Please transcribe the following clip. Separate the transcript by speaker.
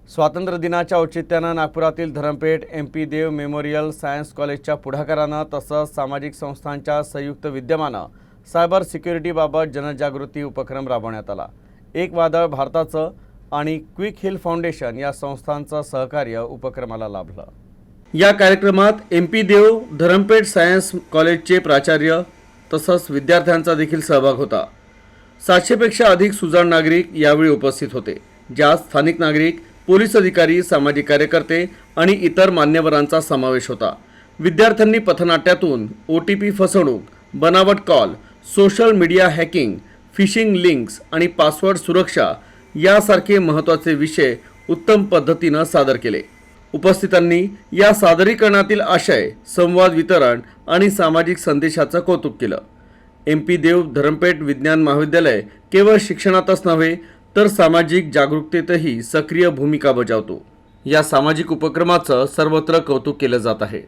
Speaker 1: स्वातंत्र्य दिनाच्या औचित्यानं नागपुरातील धरमपेठ MP देव मेमोरियल सायन्स कॉलेजच्या पुढाकारानं तसंच सामाजिक संस्थांच्या संयुक्त विद्यमानं सायबर सिक्युरिटीबाबत जनजागृती उपक्रम राबवण्यात आला। एक वादळ भारताचं आणि क्विक हिल फाउंडेशन या संस्थांचं सहकार्य उपक्रमाला लाभलं। या कार्यक्रमात MP देव धरमपेठ सायन्स कॉलेजचे प्राचार्य तसंच विद्यार्थ्यांचा देखील सहभाग होता। 700 पेक्षा अधिक सुजाण नागरिक यावेळी उपस्थित होते, ज्यात स्थानिक नागरिक, पोलीस अधिकारी, सामाजिक कार्यकर्ते आणि इतर मान्यवरांचा समावेश होता। विद्यार्थ्यांनी पथनाट्यातून OTP फसवणूक, बनावट call, social media hacking, fishing links आणि पासवर्ड सुरक्षा यासारखे महत्त्वाचे विषय उत्तम पद्धतीने सादर केले। उपस्थितांनी या सादरीकरणातील आशय, संवाद वितरण आणि सामाजिक संदेशाचं कौतुक केलं। MP देव धरमपेठ विज्ञान महाविद्यालय केवळ शिक्षणातच नव्हे तर सामाजिक जागरूकतेतही सक्रिय भूमिका बजावतो। या सामाजिक उपक्रमाचं सर्वत्र कौतुक केलं जात आहे।